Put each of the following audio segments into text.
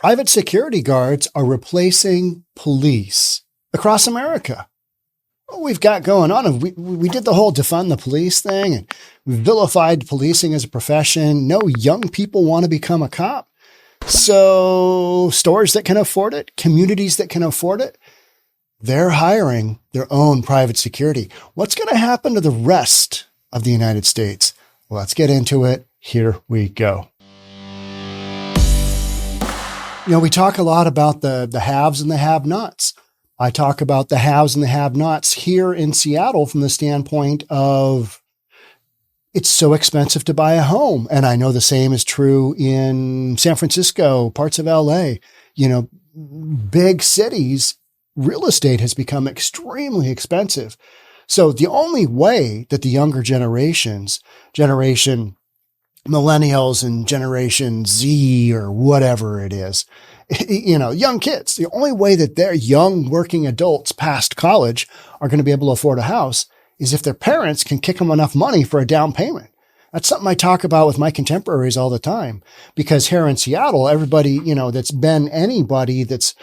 Private security guards are replacing police across America. What we've got going on, we did the whole defund the police thing, and we vilified policing as a profession. No young people want to become a cop. So stores that can afford it, communities that can afford it, they're hiring their own private security. What's going to happen to the rest of the United States? Let's get into it. Here we go. We talk a lot about the haves and the have-nots. I talk about the haves and the have-nots here in Seattle from the standpoint of it's so expensive to buy a home. And I know the same is true in San Francisco, parts of LA. Big cities, real estate has become extremely expensive. So the only way that the younger generation millennials and Generation Z or whatever it is, young kids, the only way that their young working adults past college are going to be able to afford a house is if their parents can kick them enough money for a down payment. That's something I talk about with my contemporaries all the time, because here in Seattle, everybody, that's been anybody that's,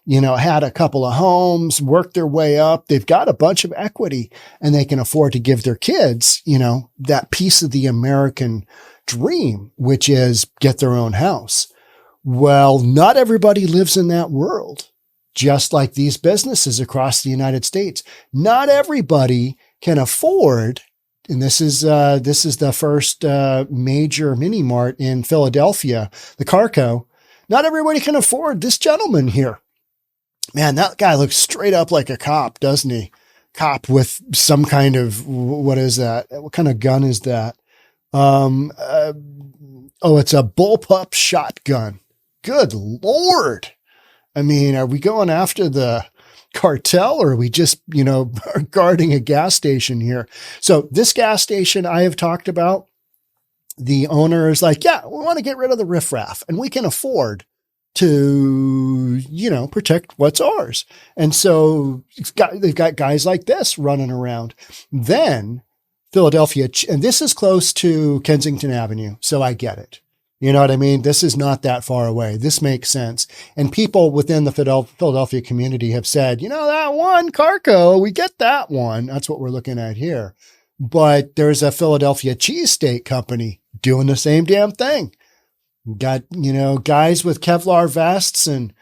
had a couple of homes, worked their way up, they've got a bunch of equity and they can afford to give their kids, that piece of the American dream, which is get their own house. Well, not everybody lives in that world, just like these businesses across the United States. Not everybody can afford, and this is the first major mini mart in Philadelphia, the Carco. Not everybody can afford this gentleman here. Man, that guy looks straight up like a cop, doesn't he? Cop with some kind of, what is that? What kind of gun is that? It's a bullpup shotgun. Good Lord. I mean, are we going after the cartel, or are we just, guarding a gas station here? So this gas station I have talked about, the owner is like, yeah, we want to get rid of the riffraff and we can afford to, protect what's ours. And so they've got guys like this running around. Then Philadelphia, and this is close to Kensington Avenue, so I get it. You know what I mean? This is not that far away. This makes sense. And people within the Philadelphia community have said, that one Carco, we get that one. That's what we're looking at here. But there's a Philadelphia cheesesteak company doing the same damn thing. Got, guys with Kevlar vests and,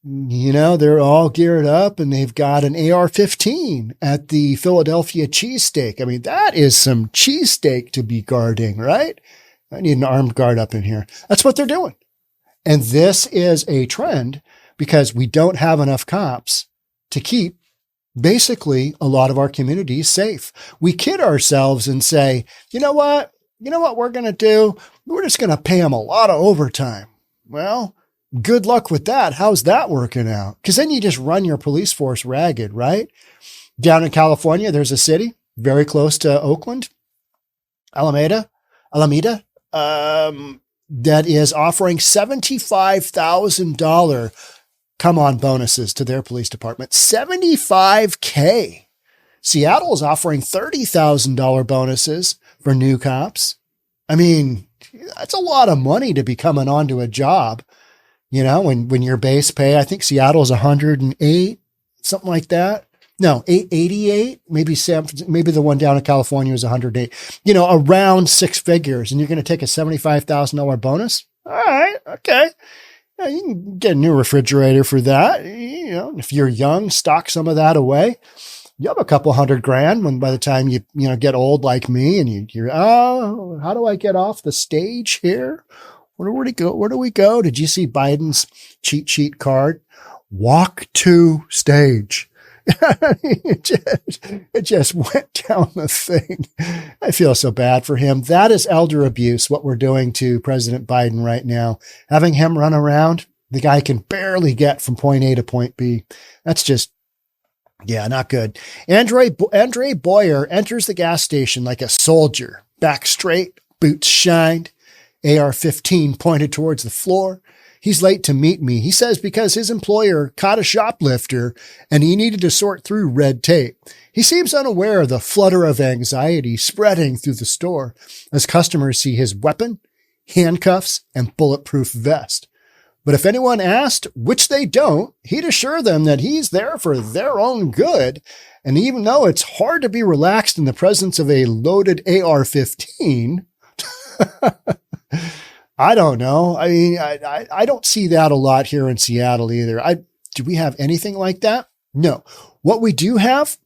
they're all geared up and they've got an AR-15 at the Philadelphia cheesesteak. I mean, that is some cheesesteak to be guarding, right? I need an armed guard up in here. That's what they're doing. And this is a trend because we don't have enough cops to keep basically a lot of our communities safe. We kid ourselves and say, you know what we're going to do? We're just going to pay them a lot of overtime. Well, good luck with that. How's that working out? Because then you just run your police force ragged, right? Down in California, there's a city very close to Oakland, Alameda, that is offering $75,000 come-on bonuses to their police department. $75K. Seattle is offering $30,000 bonuses for new cops. I mean, that's a lot of money to be coming onto a job. When your base pay, I think Seattle is 108, something like that. No, 88, maybe the one down in California was 108, around six figures, and you're going to take a $75,000 bonus. All right. Okay. Yeah, you can get a new refrigerator for that. If you're young, stock some of that away. You have a couple $100,000 when by the time you get old like me and you're, how do I get off the stage here? Where do we go? Did you see Biden's cheat sheet card? Walk to stage. It just went down the thing. I feel so bad for him. That is elder abuse, what we're doing to President Biden right now. Having him run around, the guy can barely get from point A to point B. That's just, not good. Andre Boyer enters the gas station like a soldier, back straight, boots shined, AR-15 pointed towards the floor. He's late to meet me. He says because his employer caught a shoplifter and he needed to sort through red tape. He seems unaware of the flutter of anxiety spreading through the store as customers see his weapon, handcuffs, and bulletproof vest. But if anyone asked, which they don't, he'd assure them that he's there for their own good. And even though it's hard to be relaxed in the presence of a loaded AR-15, I don't know. I mean, I don't see that a lot here in Seattle either. Do we have anything like that? No. What we do have,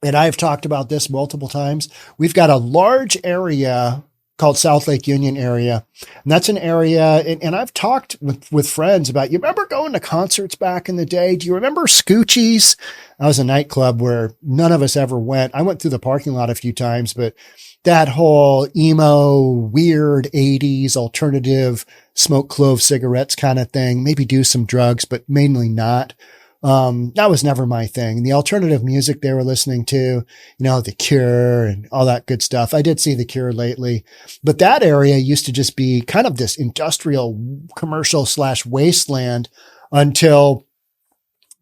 and I've talked about this multiple times, we've got a large area called South Lake Union area. And that's an area, and I've talked with friends about, you remember going to concerts back in the day? Do you remember Scoochie's? That was a nightclub where none of us ever went. I went through the parking lot a few times, but that whole emo, weird 80s alternative, smoke clove cigarettes kind of thing, maybe do some drugs, but mainly not. That was never my thing. The alternative music they were listening to, The Cure and all that good stuff. I did see The Cure lately, but that area used to just be kind of this industrial commercial / wasteland until,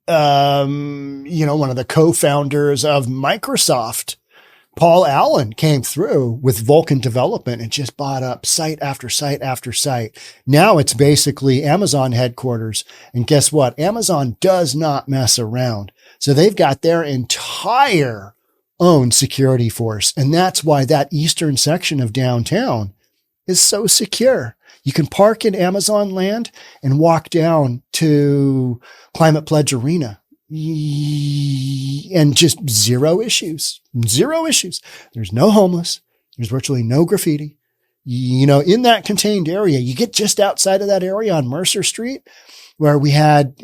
one of the co-founders of Microsoft, Paul Allen, came through with Vulcan Development and just bought up site after site after site. Now it's basically Amazon headquarters. And guess what? Amazon does not mess around. So they've got their entire own security force. And that's why that eastern section of downtown is so secure. You can park in Amazon land and walk down to Climate Pledge Arena. And just zero issues. There's no homeless. There's virtually no graffiti. In that contained area, you get just outside of that area on Mercer Street, where we had,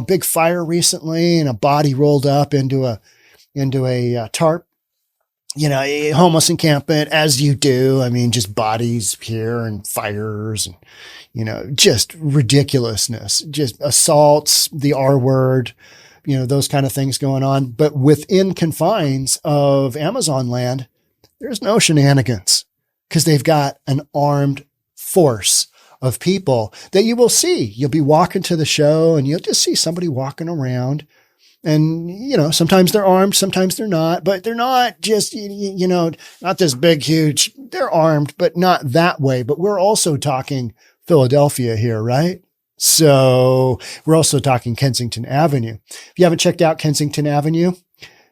big fire recently and a body rolled up into a tarp, a homeless encampment, as you do. I mean, just bodies here and fires and, just ridiculousness, just assaults, the R word, those kind of things going on. But within confines of Amazon land, there's no shenanigans because they've got an armed force of people that you will see. You'll be walking to the show and you'll just see somebody walking around and, sometimes they're armed, sometimes they're not, but they're not just, not this big, huge, they're armed, but not that way. But we're also talking Philadelphia here, right? So we're also talking Kensington Avenue. If you haven't checked out Kensington Avenue,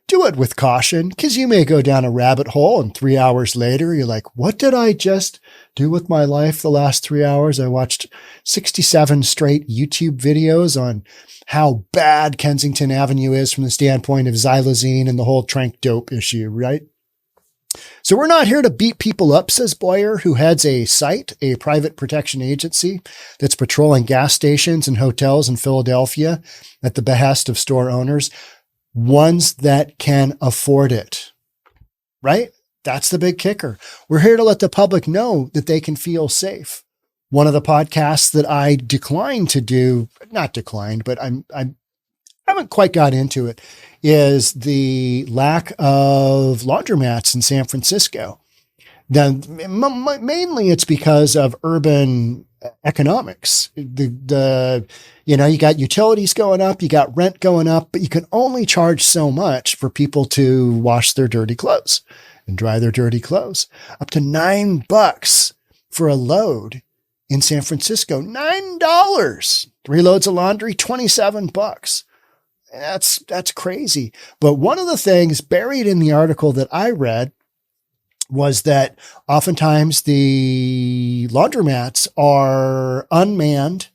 do it with caution because you may go down a rabbit hole and 3 hours later, you're like, what did I just do with my life the last 3 hours? I watched 67 straight YouTube videos on how bad Kensington Avenue is from the standpoint of xylazine and the whole trank dope issue, right? So we're not here to beat people up, says Boyer, who heads a site, a private protection agency that's patrolling gas stations and hotels in Philadelphia at the behest of store owners, ones that can afford it, right? That's the big kicker. We're here to let the public know that they can feel safe. One of the podcasts that I declined to do, not declined, but I haven't quite got into it, is the lack of laundromats in San Francisco. Then mainly it's because of urban economics. You got utilities going up, you got rent going up, but you can only charge so much for people to wash their dirty clothes and dry their dirty clothes. Up to $9 for a load in San Francisco. $9. 3 loads of laundry, $27. That's crazy. But one of the things buried in the article that I read was that oftentimes the laundromats are unmanned.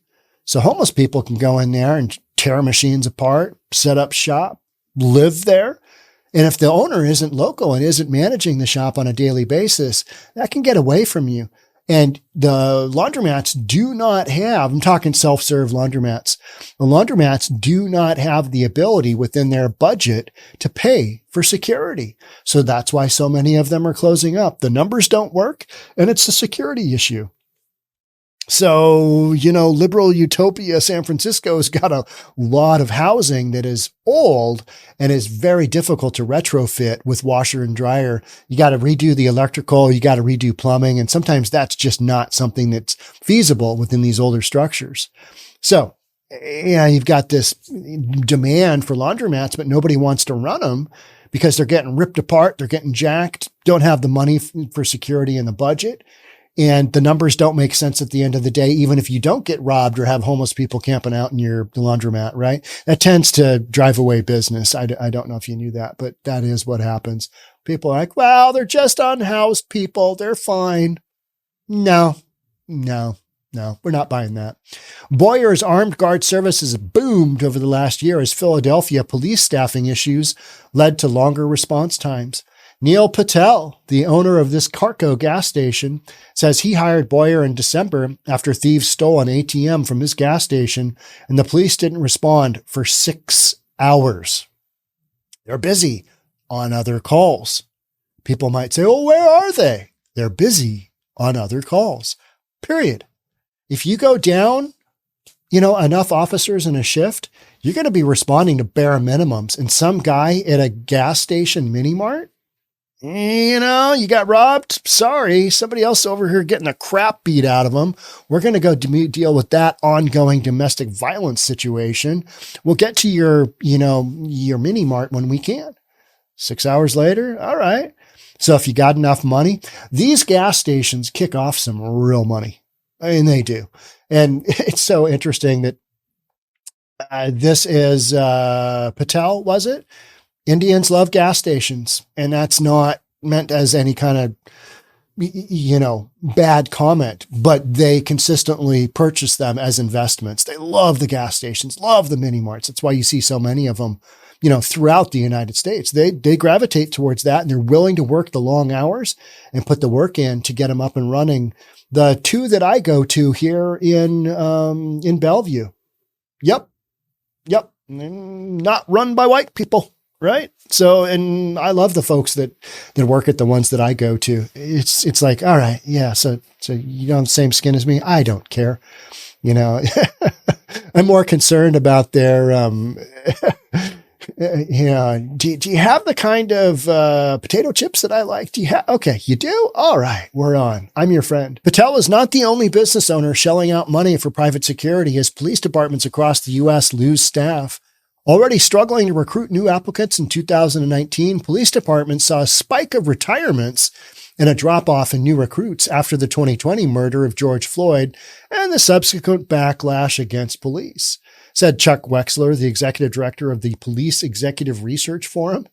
So homeless people can go in there and tear machines apart, set up shop, live there. And if the owner isn't local and isn't managing the shop on a daily basis, that can get away from you. And the laundromats do not have, I'm talking self-serve laundromats. The laundromats do not have the ability within their budget to pay for security. So that's why so many of them are closing up. The numbers don't work and it's a security issue. So, liberal utopia San Francisco has got a lot of housing that is old and is very difficult to retrofit with washer and dryer. You got to redo the electrical, you got to redo plumbing, and sometimes that's just not something that's feasible within these older structures. So, you've got this demand for laundromats, but nobody wants to run them because they're getting ripped apart, they're getting jacked, don't have the money for security in the budget. and the numbers don't make sense at the end of the day, even if you don't get robbed or have homeless people camping out in your laundromat, right? That tends to drive away business. I don't know if you knew that, but that is what happens. People are like, well, they're just unhoused people. They're fine. No, we're not buying that. Boyer's armed guard services boomed over the last year as Philadelphia police staffing issues led to longer response times. Neil Patel, the owner of this Carco gas station, says he hired Boyer in December after thieves stole an ATM from his gas station and the police didn't respond for 6 hours. They're busy on other calls. People might say, oh, where are they? They're busy on other calls, period. If you go down, enough officers in a shift, you're going to be responding to bare minimums. And some guy at a gas station mini mart, you got robbed. Sorry. Somebody else over here getting the crap beat out of them. We're going to go deal with that ongoing domestic violence situation. We'll get to your mini mart when we can. 6 hours later. All right. So if you got enough money, these gas stations kick off some real money. I mean, they do. And it's so interesting that this is Patel, was it? Indians love gas stations, and that's not meant as any kind of, bad comment, but they consistently purchase them as investments. They love the gas stations, love the mini marts. That's why you see so many of them, throughout the United States. They gravitate towards that, and they're willing to work the long hours and put the work in to get them up and running. The two that I go to here in Bellevue. Yep. Not run by white people. Right. So, and I love the folks that work at the ones that I go to. It's like, all right. Yeah. So you don't have the same skin as me. I don't care. I'm more concerned about their, do you have the kind of potato chips that I like? Do you have? Okay, you do? All right, we're on. I'm your friend. Patel is not the only business owner shelling out money for private security as police departments across the U.S. lose staff. Already struggling to recruit new applicants in 2019, police departments saw a spike of retirements and a drop-off in new recruits after the 2020 murder of George Floyd and the subsequent backlash against police, said Chuck Wexler, the executive director of the Police Executive Research Forum.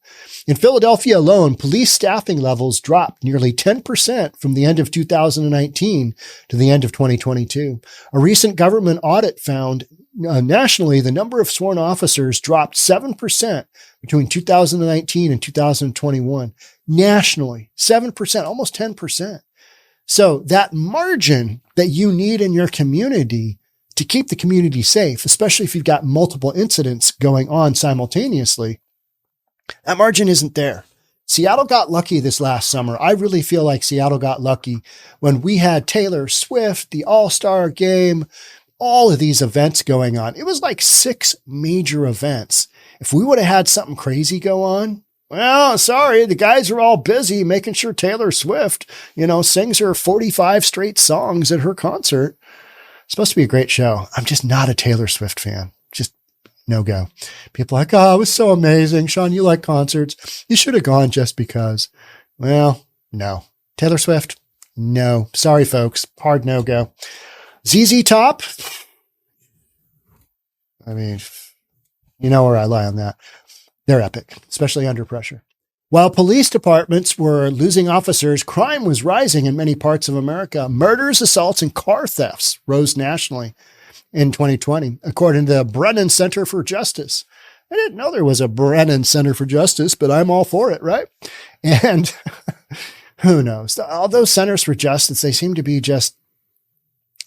In Philadelphia alone, police staffing levels dropped nearly 10% from the end of 2019 to the end of 2022. A recent government audit found nationally, the number of sworn officers dropped 7% between 2019 and 2021. Nationally, 7%, almost 10%. So that margin that you need in your community to keep the community safe, especially if you've got multiple incidents going on simultaneously, that margin isn't there. Seattle got lucky this last summer. I really feel like Seattle got lucky when we had Taylor Swift, the All-Star Game, all of these events going on. It was like 6 major events. If we would have had something crazy go on, well, sorry, the guys are all busy making sure Taylor Swift, sings her 45 straight songs at her concert. It's supposed to be a great show. I'm just not a Taylor Swift fan. Just no go. People are like, oh, it was so amazing. Sean, you like concerts. You should have gone just because. Well, no. Taylor Swift? No. Sorry, folks. Hard no go. ZZ Top? I mean, you know where I lie on that. They're epic, especially under pressure. While police departments were losing officers, crime was rising in many parts of America. Murders, assaults, and car thefts rose nationally in 2020, according to the Brennan Center for Justice. I didn't know there was a Brennan Center for Justice, but I'm all for it, right? And who knows? All those centers for justice, they seem to be just,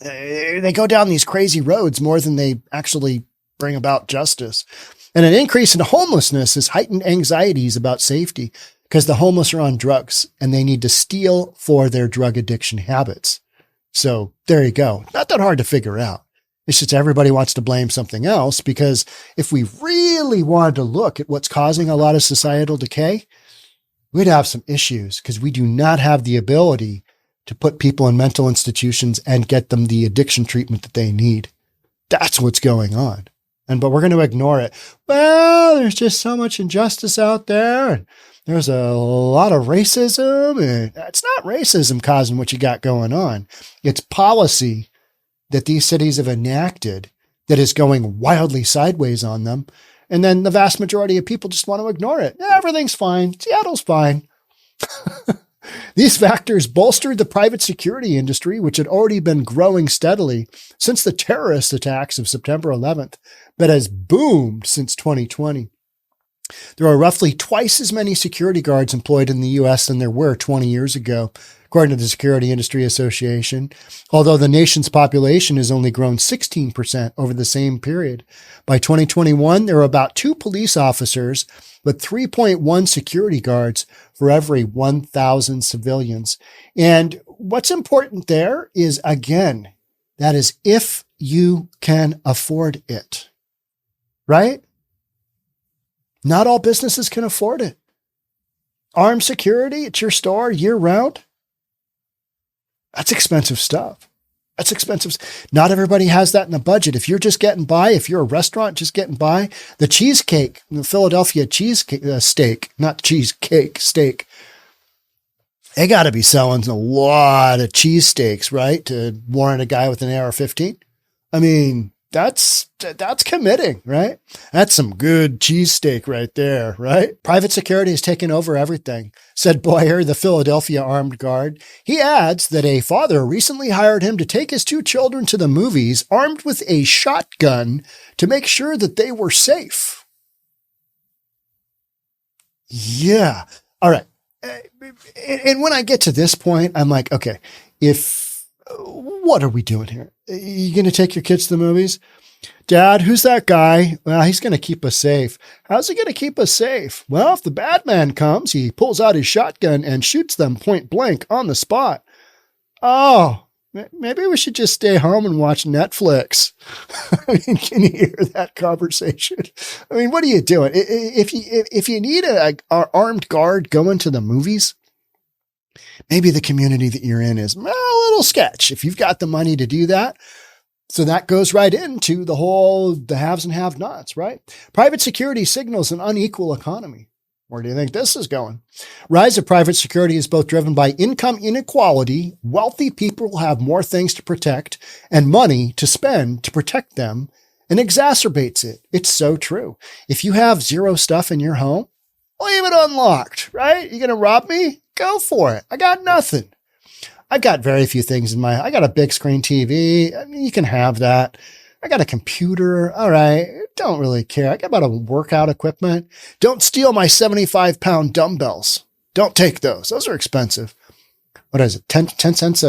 they go down these crazy roads more than they actually bring about justice. And an increase in homelessness has heightened anxieties about safety because the homeless are on drugs and they need to steal for their drug addiction habits. So there you go. Not that hard to figure out. It's just everybody wants to blame something else, because if we really wanted to look at what's causing a lot of societal decay, we'd have some issues because we do not have the ability to put people in mental institutions and get them the addiction treatment that they need. That's what's going on. But we're going to ignore it. Well, there's just so much injustice out there. And there's a lot of racism, and it's not racism causing what you got going on. It's policy that these cities have enacted that is going wildly sideways on them. And then the vast majority of people just want to ignore it. Yeah, everything's fine. Seattle's fine. These factors bolstered the private security industry, which had already been growing steadily since the terrorist attacks of September 11th, but has boomed since 2020. There are roughly twice as many security guards employed in the U.S. than there were 20 years ago, according to the Security Industry Association, although the nation's population has only grown 16% over the same period. By 2021, there were about 2 police officers, but 3.1 security guards for every 1,000 civilians. And what's important there is, again, that is if you can afford it, right? Not all businesses can afford it. Armed security at your store year round, that's expensive stuff. That's expensive. Not everybody has that in the budget. If you're just getting by, if you're a restaurant just getting by, the cheesecake, the Philadelphia cheesecake steak, not cheesecake, steak, they got to be selling a lot of cheesesteaks, right? To warrant a guy with an AR-15. I mean, that's committing, right? That's some good cheesesteak right there, right? Private security has taken over everything, said Boyer, the Philadelphia armed guard. He adds that a father recently hired him to take his 2 children to the movies armed with a shotgun to make sure that they were safe. Yeah. All right. And when I get to this point, I'm like, okay, what are we doing here? Are you going to take your kids to the movies? Dad, who's that guy? Well, he's going to keep us safe. How's he going to keep us safe? Well, if the bad man comes, he pulls out his shotgun and shoots them point blank on the spot. Oh, maybe we should just stay home and watch Netflix. I mean, can you hear that conversation? I mean, what are you doing? If you need an armed guard going to the movies, maybe the community that you're in is a little sketch. If you've got the money to do that. So that goes right into the haves and have-nots, right? Private security signals an unequal economy. Where do you think this is going? Rise of private security is both driven by income inequality. Wealthy people have more things to protect and money to spend to protect them, and exacerbates it. It's so true. If you have 0 stuff in your home, leave it unlocked, right? You going to rob me? Go for it. I got nothing. I've got very few things I got a big screen TV. I mean, you can have that. I got a computer. All right. Don't really care. I got about a workout equipment. Don't steal my 75-pound dumbbells. Don't take those. Those are expensive. What is it? 10 cents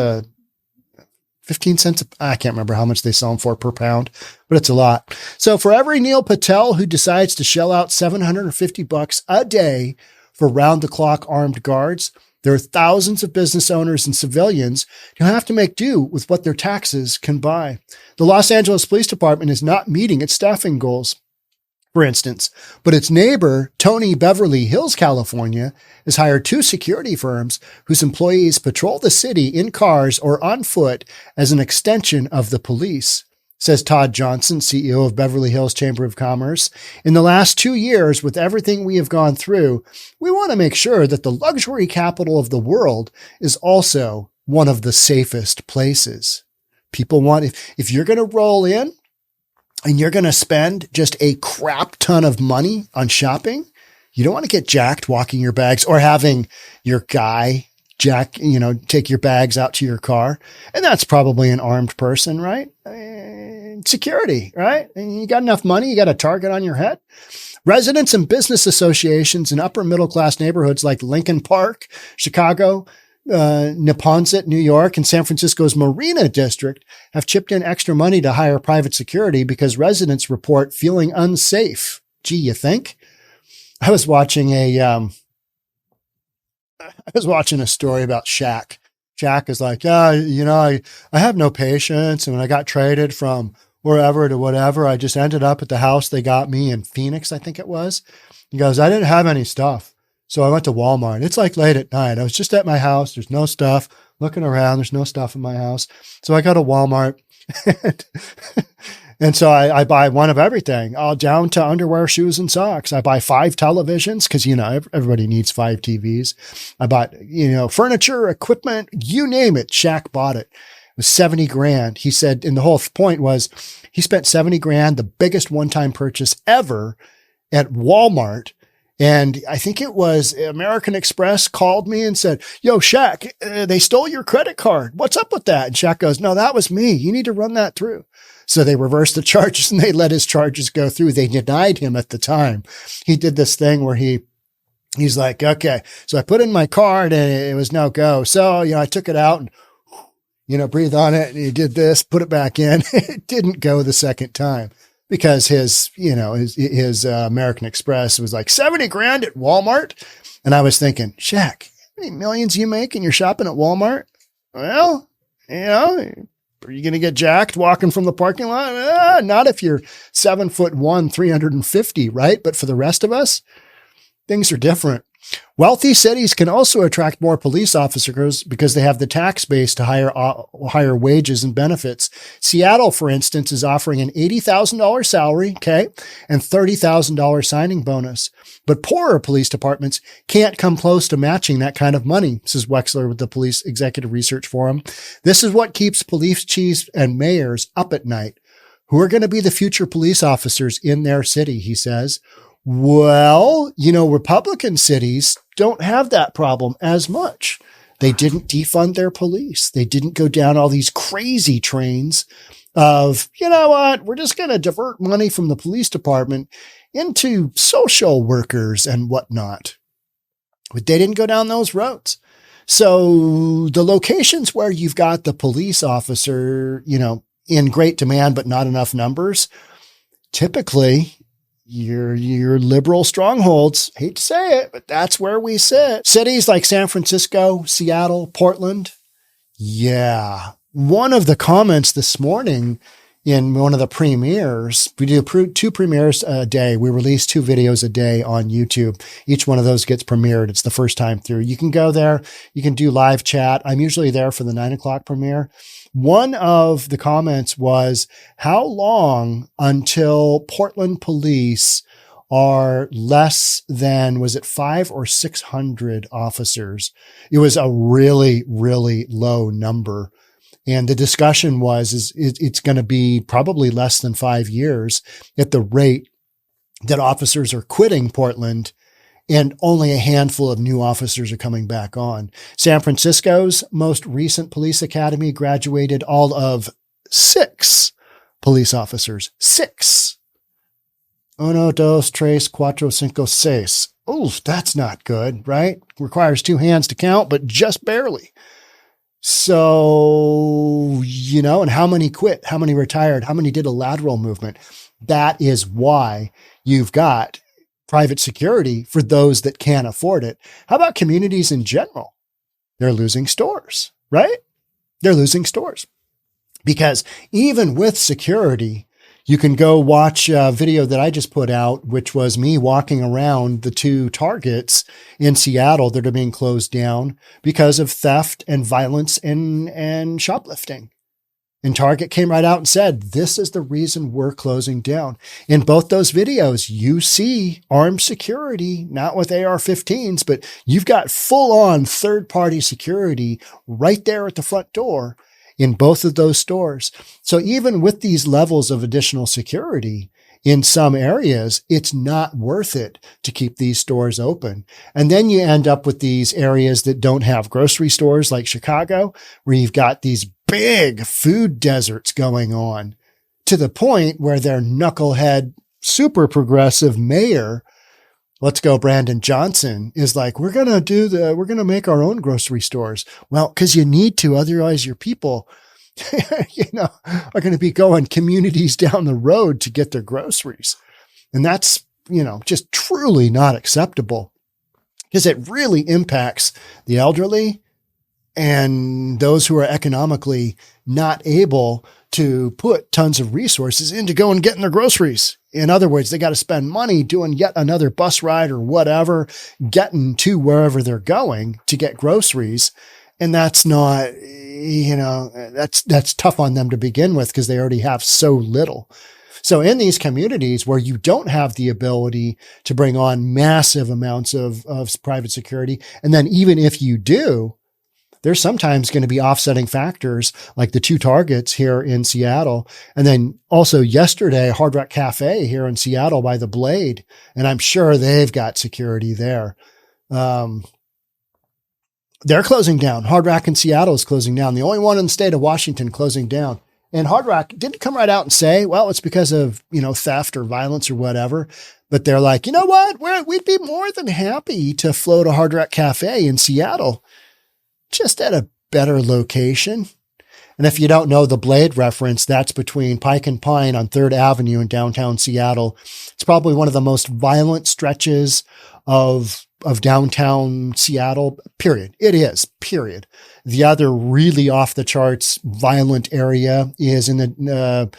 15 cents. I can't remember how much they sell them for per pound, but it's a lot. So for every Neil Patel who decides to shell out $750 a day for round the clock armed guards, there are thousands of business owners and civilians who have to make do with what their taxes can buy. The Los Angeles Police Department is not meeting its staffing goals, for instance, but its neighbor, Tony Beverly Hills, California, has hired 2 security firms whose employees patrol the city in cars or on foot as an extension of the police. Says Todd Johnson, CEO of Beverly Hills Chamber of Commerce. In the last 2 years, with everything we have gone through, we want to make sure that the luxury capital of the world is also one of the safest places. People want, if you're going to roll in and you're going to spend just a crap ton of money on shopping, you don't want to get jacked walking your bags or having your guy take your bags out to your car. And that's probably an armed person, right? Security, right? And you got enough money, you got a target on your head. Residents and business associations in upper middle class neighborhoods like Lincoln Park, Chicago, Neponset, New York, and San Francisco's Marina District have chipped in extra money to hire private security because residents report feeling unsafe. Gee, you think? I was watching a story about Shaq. Shaq is like, I have no patience. And when I got traded from wherever to whatever, I just ended up at the house they got me in Phoenix, I think it was. He goes, I didn't have any stuff. So I went to Walmart. It's like late at night. I was just at my house. There's no stuff. Looking around. There's no stuff in my house. So I go to Walmart And so I buy one of everything, all down to underwear, shoes, and socks. I buy 5 televisions because, everybody needs 5 TVs. I bought, furniture, equipment, you name it. Shaq bought it. It was 70 grand. He said, and the whole point was he spent 70 grand, the biggest one-time purchase ever at Walmart. And I think it was American Express called me and said, yo, Shaq, they stole your credit card. What's up with that? And Shaq goes, no, that was me. You need to run that through. So they reversed the charges and they let his charges go through. They denied him at the time. He did this thing where he's like, okay, so I put in my card and it was no go. So, I took it out and, breathed on it and he did this, put it back in. It didn't go the second time. Because his American Express was like 70 grand at Walmart. And I was thinking, Shaq, how many millions you make and you're shopping at Walmart? Well, are you going to get jacked walking from the parking lot? Not if you're 7'1", 350, right? But for the rest of us, things are different. Wealthy cities can also attract more police officers because they have the tax base to higher wages and benefits. Seattle, for instance, is offering an $80,000 salary, and $30,000 signing bonus. But poorer police departments can't come close to matching that kind of money, says Wexler with the Police Executive Research Forum. This is what keeps police chiefs and mayors up at night. Who are going to be the future police officers in their city, he says. Well, Republican cities don't have that problem as much. They didn't defund their police. They didn't go down all these crazy trains of, we're just going to divert money from the police department into social workers and whatnot. But they didn't go down those roads. So the locations where you've got the police officer, in great demand, but not enough numbers, typically your liberal strongholds. Hate to say it, but that's where we sit. Cities like San Francisco, Seattle, Portland. Yeah. One of the comments this morning in one of the premieres, we do 2 premieres a day. We release 2 videos a day on YouTube. Each one of those gets premiered. It's the first time through. You can go there. You can do live chat. I'm usually there for the 9:00 premiere. One of the comments was, how long until Portland police are less than, was it 500 or 600 officers? It was a really, really low number. And the discussion was, it's going to be probably less than 5 years at the rate that officers are quitting Portland and only a handful of new officers are coming back on. San Francisco's most recent police academy graduated all of 6 police officers. 6. Uno, dos, tres, cuatro, cinco, seis. Oh, that's not good, right? Requires 2 hands to count, but just barely. So, and how many quit? How many retired? How many did a lateral movement? That is why you've got private security for those that can't afford it. How about communities in general? They're losing stores, right? They're losing stores because even with security, you can go watch a video that I just put out, which was me walking around the 2 Targets in Seattle that are being closed down because of theft and violence and shoplifting. And Target came right out and said, this is the reason we're closing down. In both those videos, you see armed security, not with AR-15s, but you've got full-on third-party security right there at the front door in both of those stores. So even with these levels of additional security in some areas, it's not worth it to keep these stores open. And then you end up with these areas that don't have grocery stores like Chicago, where you've got these big food deserts going on to the point where their knucklehead, super progressive mayor, let's go Brandon Johnson, is like, we're going to make our own grocery stores. Well, because you need to, otherwise your people, are going to be going communities down the road to get their groceries. And that's, just truly not acceptable because it really impacts the elderly and those who are economically not able to put tons of resources into going getting their groceries. In other words, they got to spend money doing yet another bus ride or whatever, getting to wherever they're going to get groceries. And that's not, that's tough on them to begin with because they already have so little. So in these communities where you don't have the ability to bring on massive amounts of private security, and then even if you do, there's sometimes going to be offsetting factors like the 2 targets here in Seattle. And then also yesterday, Hard Rock Cafe here in Seattle by the Blade. And I'm sure they've got security there. They're closing down. Hard Rock in Seattle is closing down. The only one in the state of Washington closing down. And Hard Rock didn't come right out and say, well, it's because of, theft or violence or whatever. But they're like, you know what? We'd be more than happy to float a Hard Rock Cafe in Seattle, just at a better location. And if you don't know the Blade reference, that's between Pike and Pine on 3rd Avenue in downtown Seattle. It's probably one of the most violent stretches of downtown Seattle, period. It is, period. The other really off the charts violent area is in the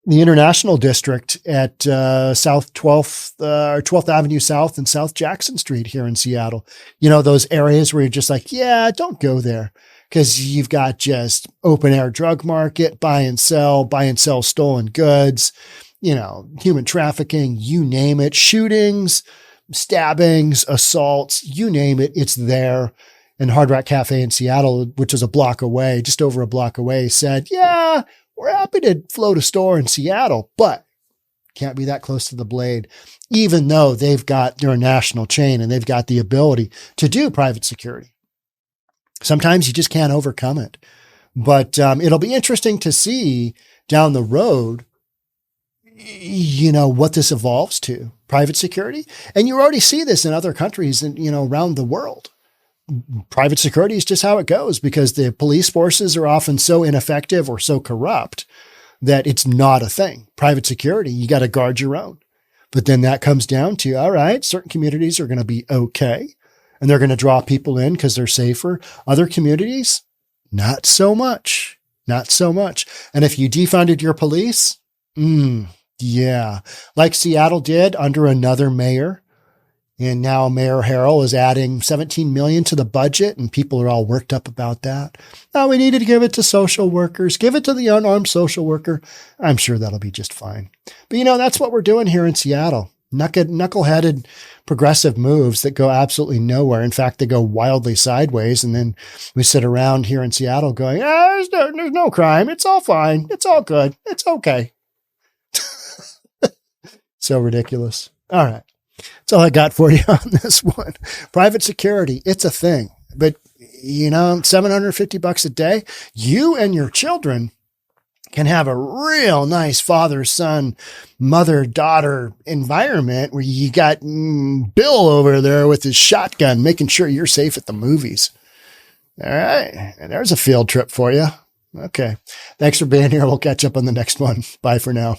International District at South 12th Avenue South and South Jackson Street here in Seattle. Those areas where you're just like, yeah, don't go there because you've got just open air drug market, buy and sell stolen goods, human trafficking, you name it, shootings, stabbings, assaults, you name it, it's there. And Hard Rock Cafe in Seattle, which is just over a block away, said, yeah, we're happy to float a store in Seattle, but can't be that close to the Blade, even though they're a national chain and they've got the ability to do private security. Sometimes you just can't overcome it. But it'll be interesting to see down the road, what this evolves to, private security. And you already see this in other countries and, around the world. Private security is just how it goes because the police forces are often so ineffective or so corrupt that it's not a thing. Private security, you got to guard your own. But then that comes down to, all right, certain communities are going to be okay and they're going to draw people in because they're safer. Other communities, not so much. And if you defunded your police, yeah, like Seattle did under another mayor. And now Mayor Harrell is adding $17 million to the budget, and people are all worked up about that. Now we needed to give it to social workers, give it to the unarmed social worker. I'm sure that'll be just fine. But that's what we're doing here in Seattle. Knuckle-headed progressive moves that go absolutely nowhere. In fact, they go wildly sideways. And then we sit around here in Seattle going, there's no crime. It's all fine. It's all good. It's okay. So ridiculous. All right. That's all I got for you on this one. Private security, it's a thing. But, $750 a day, you and your children can have a real nice father-son, mother-daughter environment where you got Bill over there with his shotgun making sure you're safe at the movies. All right. And there's a field trip for you. Okay. Thanks for being here. We'll catch up on the next one. Bye for now.